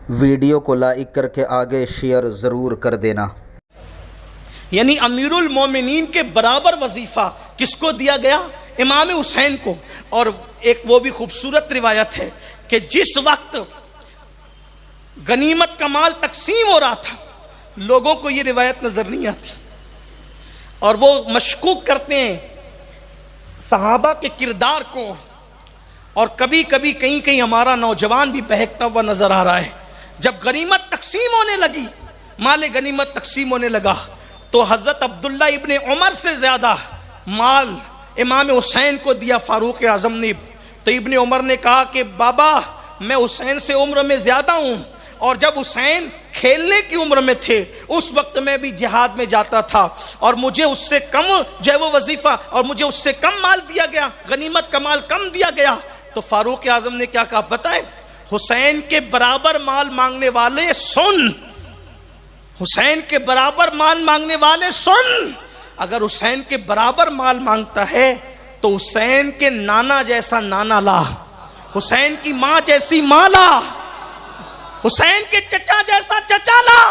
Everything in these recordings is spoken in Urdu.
ویڈیو کو لائک کر کے آگے شیئر ضرور کر دینا۔ یعنی امیر المومنین کے برابر وظیفہ کس کو دیا گیا؟ امام حسین کو۔ اور ایک وہ بھی خوبصورت روایت ہے کہ جس وقت غنیمت کا مال تقسیم ہو رہا تھا، لوگوں کو یہ روایت نظر نہیں آتی اور وہ مشکوک کرتے ہیں صحابہ کے کردار کو، اور کبھی کبھی کہیں کہیں ہمارا نوجوان بھی بہکتا ہوا نظر آ رہا ہے۔ جب غنیمت تقسیم ہونے لگی، مال غنیمت تقسیم ہونے لگا، تو حضرت عبداللہ ابن عمر سے زیادہ مال امام حسین کو دیا فاروق اعظم نے۔ تو ابن عمر نے کہا کہ بابا میں حسین سے عمر میں زیادہ ہوں، اور جب حسین کھیلنے کی عمر میں تھے اس وقت میں بھی جہاد میں جاتا تھا، اور مجھے اس سے کم جو ہے وہ وظیفہ، اور مجھے اس سے کم مال دیا گیا، غنیمت کا مال کم دیا گیا۔ تو فاروق اعظم نے کیا کہا بتائیں؟ حسین کے برابر مال مانگنے والے سن، حسین کے برابر مال مانگنے والے سن، اگر حسین کے برابر مال مانگتا ہے تو حسین کے نانا جیسا نانا لا، حسین کی ماں جیسی ماں لا، حسین کے چچا جیسا چچا لا،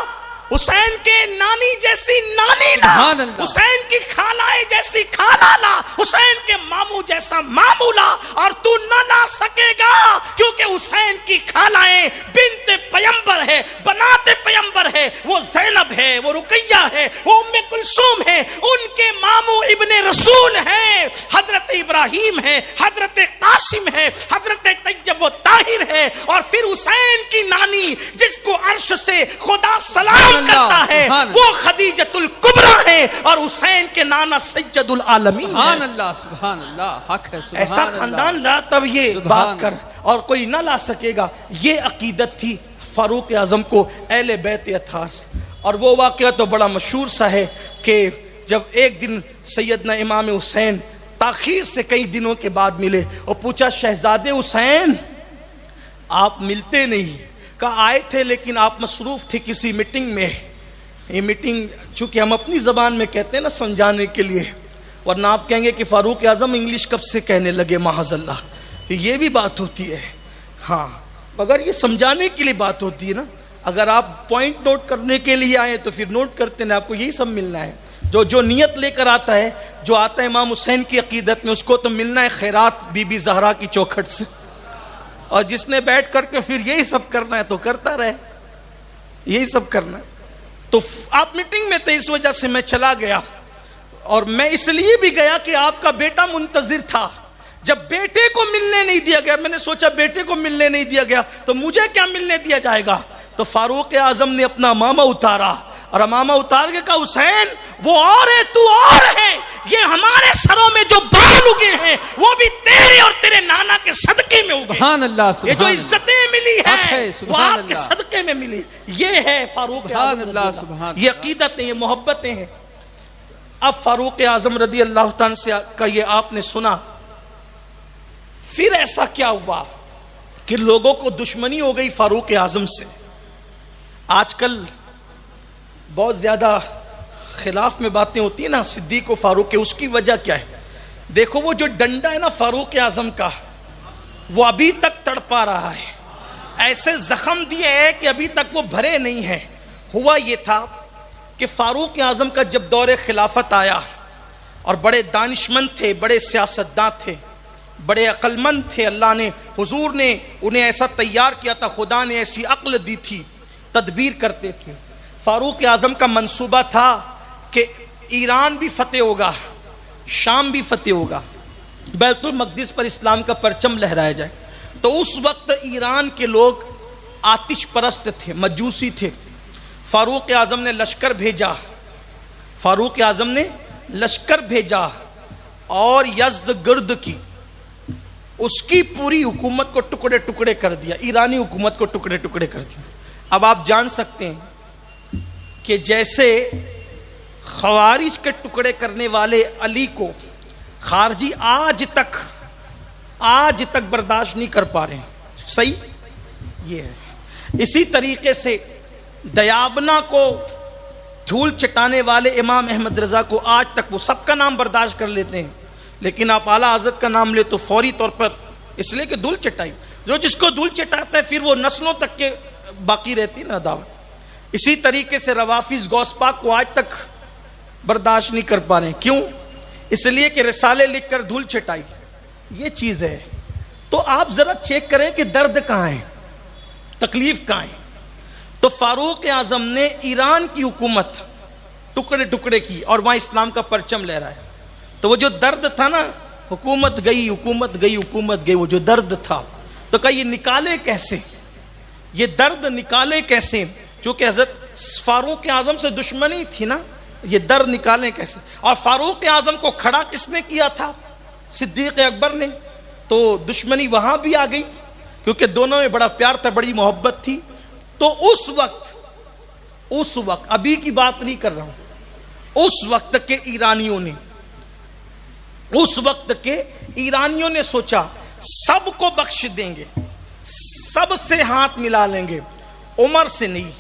حسین کے نانی جیسی نانی لا، حسین کی خالائے جیسی خالہ لا، حسین کے ماموں جیسا ماموں لا، اور تو نہ لا سکے گا کیونکہ حسین کی خالائیں بنت پیمبر ہے، بنات پیمبر ہے، وہ زینب ہے، وہ رقیہ ہے، وہ ام کلثوم ہے، ان کے ماموں ابن رسول ہیں، حضرت ابراہیم ہے، حضرت قاسم ہے، حضرت طیب و طاہر ہے، اور پھر حسین کی نانی جس کو عرش سے خدا سلام کرتا ہے وہ خدیجۃ الکبریٰ ہے، اور حسین کے نانا سید العالمین ہے۔ سبحان اللہ، سبحان اللہ، حق ہے، سبحان اللہ۔ ایسا خاندان لا تب یہ بات کر، اور کوئی نہ لا سکے گا۔ یہ عقیدت تھی فاروق اعظم کو اہل بیت اطہار سے۔ اور وہ واقعہ تو بڑا مشہور سا ہے کہ جب ایک دن سیدنا امام حسین تاخیر سے کئی دنوں کے بعد ملے اور پوچھا شہزادے حسین آپ ملتے نہیں؟ کہا آئے تھے لیکن آپ مصروف تھے کسی میٹنگ میں۔ یہ میٹنگ چونکہ ہم اپنی زبان میں کہتے ہیں نا سمجھانے کے لیے، ورنہ آپ کہیں گے کہ فاروق اعظم انگلش کب سے کہنے لگے، معاذ اللہ، یہ بھی بات ہوتی ہے۔ ہاں مگر یہ سمجھانے کے لیے بات ہوتی ہے نا، اگر آپ پوائنٹ نوٹ کرنے کے لیے آئے تو پھر نوٹ کرتے ہیں، آپ کو یہی سب ملنا ہے۔ جو نیت لے کر آتا ہے، جو آتا ہے امام حسین کی عقیدت میں، اس کو تو ملنا ہے خیرات بی بی زہرا کی چوکھٹ سے، اور جس نے بیٹھ کر کے پھر یہی سب کرنا ہے تو کرتا رہے، یہی سب کرنا ہے۔ تو آپ میٹنگ میں تھے، اس وجہ سے میں چلا گیا، اور میں اس لیے بھی گیا کہ آپ کا بیٹا منتظر تھا۔ جب بیٹے کو ملنے نہیں دیا گیا، میں نے سوچا بیٹے کو ملنے نہیں دیا گیا تو مجھے کیا ملنے دیا جائے گا؟ تو فاروق اعظم نے اپنا امامہ اتارا، اور امامہ اتار کے کہا حسین وہ اور ہے، تو اور ہے، یہ ہمارے سروں میں جو بال اگے ہیں وہ بھی تیرے اور تیرے نانا کے صدقے میں اگے۔ سبحان اللہ، یہ جو عزتیں ملی ہیں وہ سبحان آپ کے اللہ، صدقے میں ملی۔ یہ ہے فاروق سبحان اعظم اللہ، رضی سبحان اللہ، یہ عقیدتیں، یہ محبتیں ہیں۔ اب فاروق اعظم رضی اللہ تعالیٰ سے کا یہ آپ نے سنا، پھر ایسا کیا ہوا کہ لوگوں کو دشمنی ہو گئی فاروق اعظم سے۔ آج کل بہت زیادہ خلاف میں باتیں ہوتی ہیں نا صدیق و فاروق کے، اس کی وجہ کیا ہے؟ دیکھو وہ جو ڈنڈا ہے نا فاروق اعظم کا، وہ ابھی تک تڑپا رہا ہے، ایسے زخم دیے ہیں کہ ابھی تک وہ بھرے نہیں ہیں۔ ہوا یہ تھا کہ فاروق اعظم کا جب دور خلافت آیا، اور بڑے دانشمند تھے، بڑے سیاستداں تھے، بڑے عقل مند تھے، اللہ نے، حضور نے انہیں ایسا تیار کیا تھا، خدا نے ایسی عقل دی تھی، تدبیر کرتے تھے۔ فاروق اعظم کا منصوبہ تھا کہ ایران بھی فتح ہوگا، شام بھی فتح ہوگا، بیت المقدس پر اسلام کا پرچم لہرایا جائے۔ تو اس وقت ایران کے لوگ آتش پرست تھے، مجوسی تھے۔ فاروق اعظم نے لشکر بھیجا، فاروق اعظم نے لشکر بھیجا اور یزد گرد کی، اس کی پوری حکومت کو ٹکڑے ٹکڑے کر دیا، ایرانی حکومت کو ٹکڑے ٹکڑے کر دیا۔ اب آپ جان سکتے ہیں کہ جیسے خوارج کے ٹکڑے کرنے والے علی کو خارجی آج تک برداشت نہیں کر پا رہے ہیں، صحیح یہ ہے۔ اسی طریقے سے دیابنا کو دھول چٹانے والے امام احمد رضا کو آج تک وہ سب کا نام برداشت کر لیتے ہیں، لیکن آپ اعلیٰ حضرت کا نام لے تو فوری طور پر، اس لیے کہ دھول چٹائی، جو جس کو دھول چٹاتا ہے پھر وہ نسلوں تک کے باقی رہتی نا دعوت. اسی طریقے سے روافظ غوث پاک کو آج تک برداشت نہیں کر پا رہے. کیوں؟ اس لیے کہ رسالے لکھ کر دھول چٹائی. یہ چیز ہے. تو آپ ذرا چیک کریں کہ درد کہاں ہے, تکلیف کہاں ہے. تو فاروق اعظم نے ایران کی حکومت ٹکڑے ٹکڑے کی اور وہاں اسلام کا پرچم لہرایا ہے. تو وہ جو درد تھا نا, حکومت گئی حکومت گئی حکومت گئی, وہ جو درد تھا تو کہا یہ نکالے کیسے, یہ درد نکالے کیسے. چونکہ حضرت فاروق اعظم سے دشمنی تھی نا, یہ درد نکالیں کیسے. اور فاروق اعظم کو کھڑا کس نے کیا تھا؟ صدیق اکبر نے. تو دشمنی وہاں بھی آ گئی کیونکہ دونوں میں بڑا پیار تھا, بڑی محبت تھی. تو اس وقت ابھی کی بات نہیں کر رہا ہوں, اس وقت کے ایرانیوں نے سوچا سب کو بخش دیں گے, سب سے ہاتھ ملا لیں گے, عمر سے نہیں,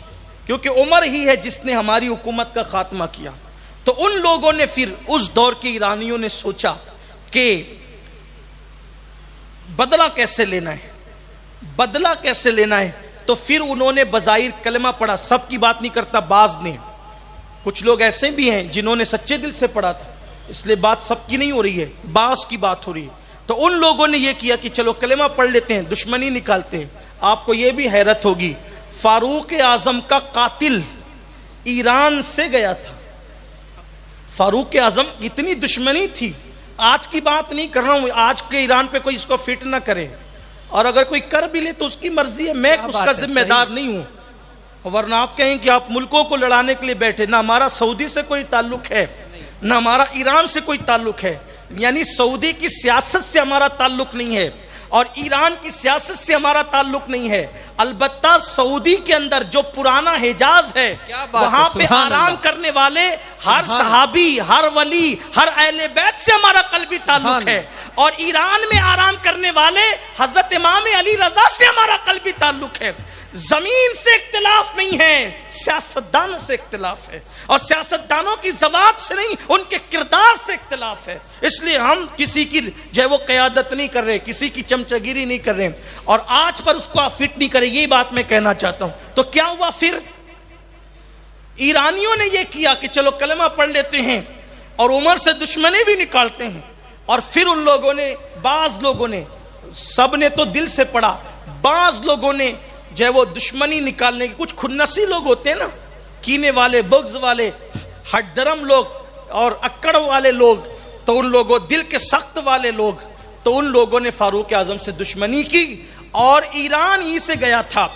کیونکہ عمر ہی ہے جس نے ہماری حکومت کا خاتمہ کیا. تو ان لوگوں نے پھر اس دور کے ایرانیوں نے سوچا کہ بدلہ کیسے لینا ہے. تو پھر انہوں نے بظاہر کلمہ پڑھا. سب کی بات نہیں کرتا, بعض نے, کچھ لوگ ایسے بھی ہیں جنہوں نے سچے دل سے پڑھا تھا, اس لیے بات سب کی نہیں ہو رہی ہے, بعض کی بات ہو رہی ہے. تو ان لوگوں نے یہ کیا کہ چلو کلمہ پڑھ لیتے ہیں, دشمنی نکالتے ہیں. آپ کو یہ بھی حیرت ہوگی, فاروق اعظم کا قاتل ایران سے گیا تھا. فاروق اعظم اتنی دشمنی تھی, آج کی بات نہیں کر رہا ہوں, آج کے ایران پہ کوئی اس کو فٹ نہ کرے, اور اگر کوئی کر بھی لے تو اس کی مرضی ہے, میں اس کا ذمہ دار نہیں ہوں. ورنہ آپ کہیں کہ آپ ملکوں کو لڑانے کے لیے بیٹھے. نہ ہمارا سعودی سے کوئی تعلق ہے, نہ ہمارا ایران سے کوئی تعلق ہے. یعنی سعودی کی سیاست سے ہمارا تعلق نہیں ہے اور ایران کی سیاست سے ہمارا تعلق نہیں ہے. البتہ سعودی کے اندر جو پرانا حجاز ہے وہاں پہ آرام کرنے والے ہر صحابی, ہر ولی, ہر اہل بیت سے ہمارا قلبی تعلق ہے. اور ایران میں آرام کرنے والے حضرت امام علی رضا سے ہمارا قلبی تعلق ہے. زمین سے اختلاف نہیں ہے, سیاستدانوں سے اختلاف ہے, اور سیاستدانوں کی ذوات سے نہیں, ان کے کردار سے اختلاف ہے. اس لیے ہم کسی کی جو ہے وہ قیادت نہیں کر رہے, کسی کی چمچگیری نہیں کر رہے, اور آج پر اس کو آپ فٹ نہیں کرے. یہی بات میں کہنا چاہتا ہوں. تو کیا ہوا پھر؟ ایرانیوں نے یہ کیا کہ چلو کلمہ پڑھ لیتے ہیں اور عمر سے دشمنی بھی نکالتے ہیں. اور پھر ان لوگوں نے, بعض لوگوں نے, سب نے تو دل سے پڑھا, بعض لوگوں نے جو ہے وہ دشمنی نکالنے کی, کچھ خنسی لوگ ہوتے ہیں نا, کینے والے, بغض والے, ہٹ درم لوگ اور اکڑ والے لوگ, تو ان لوگوں, دل کے سخت والے لوگ, تو ان لوگوں نے فاروق اعظم سے دشمنی کی اور ایران ہی سے گیا تھا.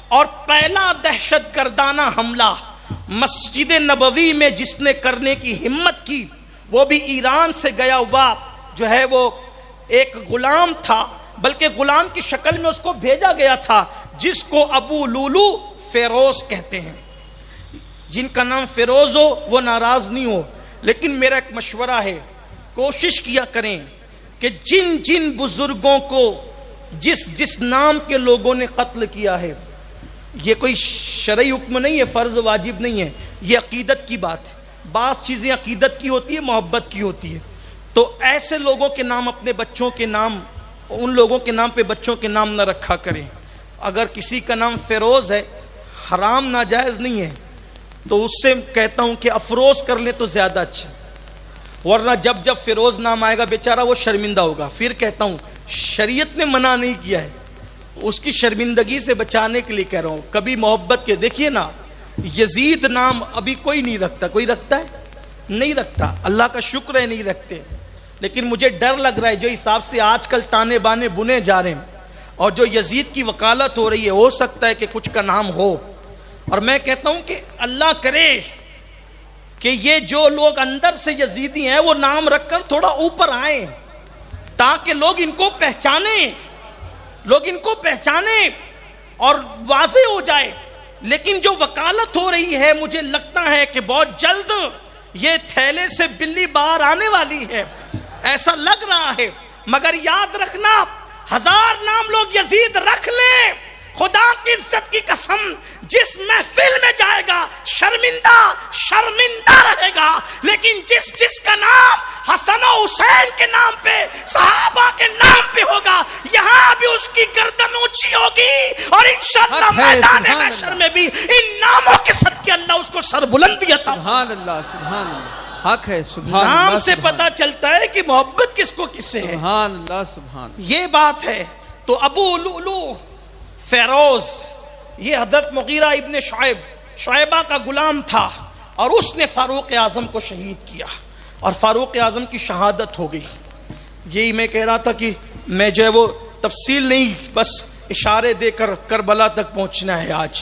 اور پہلا دہشت گردانہ حملہ مسجد نبوی میں جس نے کرنے کی ہمت کی وہ بھی ایران سے گیا ہوا جو ہے وہ ایک غلام تھا, بلکہ غلام کی شکل میں اس کو بھیجا گیا تھا, جس کو ابو لولو فیروز کہتے ہیں. جن کا نام فیروز ہو وہ ناراض نہیں ہو, لیکن میرا ایک مشورہ ہے, کوشش کیا کریں کہ جن جن بزرگوں کو جس نام کے لوگوں نے قتل کیا ہے, یہ کوئی شرعی حکم نہیں ہے, فرض واجب نہیں ہے, یہ عقیدت کی بات ہے. بعض چیزیں عقیدت کی ہوتی ہے, محبت کی ہوتی ہے. تو ایسے لوگوں کے نام اپنے بچوں کے نام, ان لوگوں کے نام پہ بچوں کے نام نہ رکھا کریں. اگر کسی کا نام فیروز ہے, حرام ناجائز نہیں ہے, تو اس سے کہتا ہوں کہ افروز کر لیں تو زیادہ اچھا, ورنہ جب جب فیروز نام آئے گا بیچارہ وہ شرمندہ ہوگا. پھر کہتا ہوں شریعت نے منع نہیں کیا ہے, اس کی شرمندگی سے بچانے کے لیے کہہ رہا ہوں. کبھی محبت کے دیکھیے نا, یزید نام ابھی کوئی نہیں رکھتا. کوئی رکھتا ہے؟ نہیں رکھتا. اللہ کا شکر ہے نہیں رکھتے, لیکن مجھے ڈر لگ رہا ہے جو حساب سے آج کل تانے بانے بنے جا رہے ہیں اور جو یزید کی وکالت ہو رہی ہے, ہو سکتا ہے کہ کچھ کا نام ہو. اور میں کہتا ہوں کہ اللہ کرے کہ یہ جو لوگ اندر سے یزیدی ہیں وہ نام رکھ کر تھوڑا اوپر آئیں تاکہ لوگ ان کو پہچانیں اور واضح ہو جائے. لیکن جو وکالت ہو رہی ہے مجھے لگتا ہے کہ بہت جلد یہ تھیلے سے بلی باہر آنے والی ہے, ایسا لگ رہا ہے. مگر یاد رکھنا, 1000 نام لوگ یزید رکھ لیں, خدا کی عزت کی قسم جس محفل میں جائے گا شرمندہ رہے گا. لیکن جس کا نام حسن و حسین کے نام پہ, صحابہ کے نام پہ ہوگا, یہاں بھی اس کی گردن اونچی ہوگی اور انشاءاللہ حق ہے، میدان سبحان محشر اللہ۔ میں بھی ان ناموں کے صدقے اللہ اس کو سربلندی عطا سبحان اللہ، سبحان اللہ، حق ہے، سبحان نام اللہ، سے سبحان پتا چلتا ہے کہ محبت کس کو کس سے ہے. سبحان اللہ، سبحان اللہ۔ یہ بات ہے. تو ابو لؤلؤ فیروز یہ حضرت مغیرہ ابن شعیبہ کا غلام تھا اور اس نے فاروق اعظم کو شہید کیا اور فاروق اعظم کی شہادت ہو گئی. یہی میں کہہ رہا تھا کہ میں جو ہے وہ تفصیل نہیں بس اشارے دے کر کربلا تک پہنچنا ہے آج.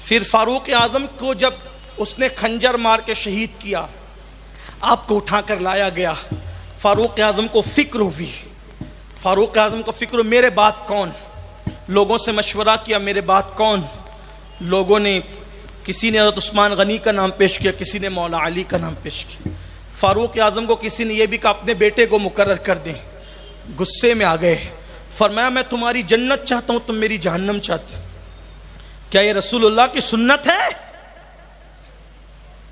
پھر فاروق اعظم کو جب اس نے خنجر مار کے شہید کیا آپ کو اٹھا کر لایا گیا. فاروق اعظم کو فکر ہوئی. فاروق اعظم کو فکر میرے بعد کون. لوگوں سے مشورہ کیا میرے بعد کون. لوگوں نے کسی نے حضرت عثمان غنی کا نام پیش کیا, کسی نے مولا علی کا نام پیش کیا. فاروق اعظم کو کسی نے یہ بھی کہا اپنے بیٹے کو مقرر کر دیں. غصے میں آ گئے, فرمایا میں تمہاری جنت چاہتا ہوں, تم میری جہنم چاہتے ہو. کیا یہ رسول اللہ کی سنت ہے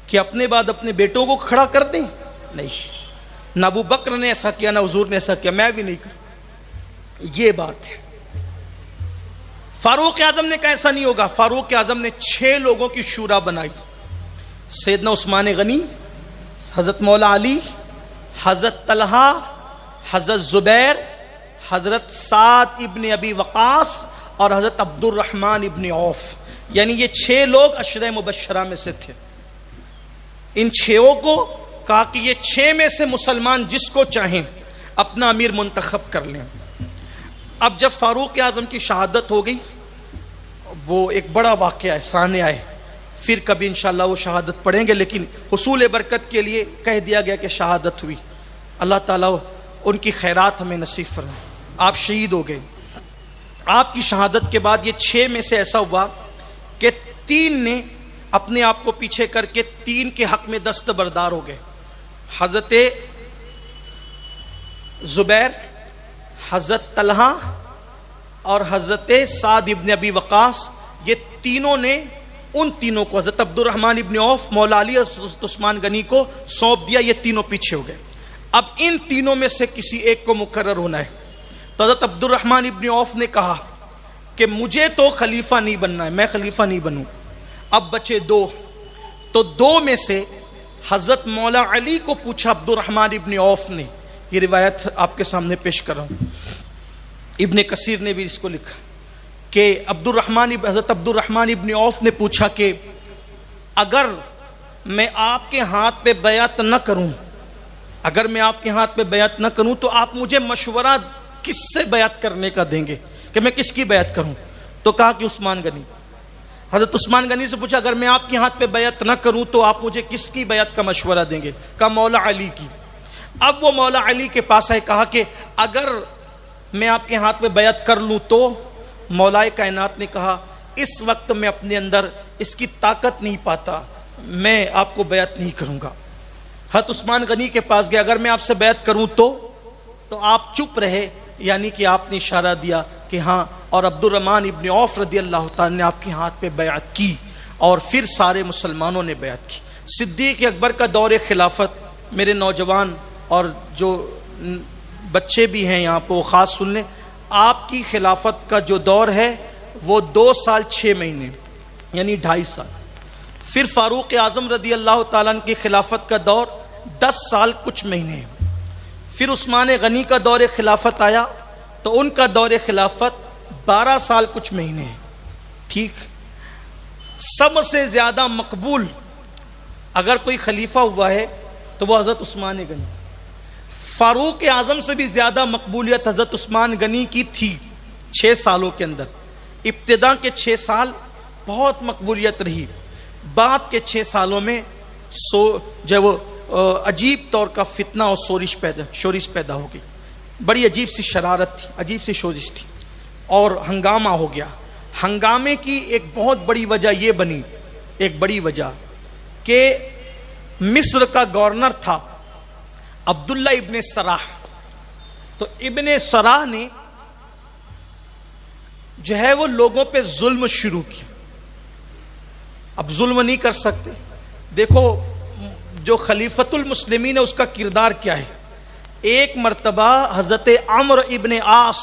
کہ اپنے بعد اپنے بیٹوں کو کھڑا کر دیں؟ نہیں, نہ ابو بکر نے ایسا کیا, نہ حضور نے ایسا کیا, میں بھی نہیں کروں. یہ بات ہے. فاروق اعظم نے کہا ایسا نہیں ہوگا. فاروق اعظم نے 6 لوگوں کی شورا بنائی. سیدنا عثمان غنی, حضرت مولا علی, حضرت طلحہ, حضرت زبیر, حضرت سعد ابن ابی وقاص اور حضرت عبد الرحمن ابن عوف. یعنی یہ 6 لوگ عشرہ مبشرہ میں سے تھے. ان 6 کو کہا کہ یہ 6 میں سے مسلمان جس کو چاہیں اپنا امیر منتخب کر لیں. اب جب فاروق اعظم کی شہادت ہو گئی, وہ ایک بڑا واقعہ ہے, سامنے آئے. پھر کبھی انشاءاللہ وہ شہادت پڑھیں گے, لیکن حصول برکت کے لیے کہہ دیا گیا کہ شہادت ہوئی. اللہ تعالیٰ ان کی خیرات ہمیں نصیب فرمائے. آپ شہید ہو گئے. آپ کی شہادت کے بعد یہ 6 میں سے ایسا ہوا کہ 3 نے اپنے آپ کو پیچھے کر کے 3 کے حق میں دستبردار ہو گئے. حضرت زبیر, حضرت طلحہ اور حضرت سعد ابن ابی وقاص, یہ تینوں نے ان تینوں کو حضرت عبد الرحمن ابن عوف, مولا علی اور عثمان غنی کو سونپ دیا. یہ تینوں پیچھے ہو گئے. اب ان تینوں میں سے کسی ایک کو مقرر ہونا ہے. تو حضرت عبد الرحمن ابن عوف نے کہا کہ مجھے تو خلیفہ نہیں بننا ہے, میں خلیفہ نہیں بنوں. اب بچے 2, تو 2 میں سے حضرت مولا علی کو پوچھا عبد الرحمن ابن عوف نے. یہ روایت آپ کے سامنے پیش کر رہا ہوں, ابن کثیر نے بھی اس کو لکھا کہ حضرت عبد الرحمن ابن عوف نے پوچھا کہ اگر میں آپ کے ہاتھ پہ بیعت نہ کروں, اگر میں آپ کے ہاتھ پہ بیعت نہ کروں تو آپ مجھے مشورہ کس سے بیعت کرنے کا دیں گے, کہ میں کس کی بیعت کروں؟ تو کہا کہ عثمان غنی. حضرت عثمان غنی سے پوچھا اگر میں آپ کے ہاتھ پہ بیعت نہ کروں تو آپ مجھے کس کی بیعت کا مشورہ دیں گے؟ کہا مولا علی کی. اب وہ مولا علی کے پاس آئے, کہا کہ اگر میں آپ کے ہاتھ پہ بیعت کر لوں تو مولا کائنات نے کہا اس وقت میں اپنے اندر اس کی طاقت نہیں پاتا, میں آپ کو بیعت نہیں کروں گا. حضرت عثمان غنی کے پاس گیا, اگر میں آپ سے بیعت کروں تو آپ چپ رہے, یعنی کہ آپ نے اشارہ دیا کہ ہاں. اور عبد الرحمن ابن عوف رضی اللہ تعالیٰ نے آپ کے ہاتھ پہ بیعت کی اور پھر سارے مسلمانوں نے بیعت کی. صدیق اکبر کا دور خلافت, میرے نوجوان اور جو بچے بھی ہیں یہاں پہ وہ خاص سن لیں, آپ کی خلافت کا جو دور ہے وہ 2 سال 6 مہینے, یعنی 2.5 سال. پھر فاروق اعظم رضی اللہ تعالیٰ عنہ کی خلافت کا دور 10 سال کچھ مہینے. پھر عثمان غنی کا دور خلافت آیا تو ان کا دور خلافت 12 سال کچھ مہینے. ٹھیک. سب سے زیادہ مقبول اگر کوئی خلیفہ ہوا ہے تو وہ حضرت عثمان غنی. فاروق اعظم سے بھی زیادہ مقبولیت حضرت عثمان غنی کی تھی 6 سالوں کے اندر. ابتدا کے 6 سال بہت مقبولیت رہی, بعد کے 6 سالوں میں جو وہ عجیب طور کا فتنہ اور شورش پیدا ہو گئی. بڑی عجیب سی شرارت تھی, عجیب سی شورش تھی اور ہنگامہ ہو گیا. ہنگامے کی ایک بہت بڑی وجہ یہ بنی, ایک بڑی وجہ کہ مصر کا گورنر تھا عبداللہ ابن سراح. تو ابن سراح نے جو ہے وہ لوگوں پہ ظلم شروع کیا. اب ظلم نہیں کر سکتے. دیکھو جو خلیفۃ المسلمین ہے اس کا کردار کیا ہے. ایک مرتبہ حضرت عمرو ابن عاص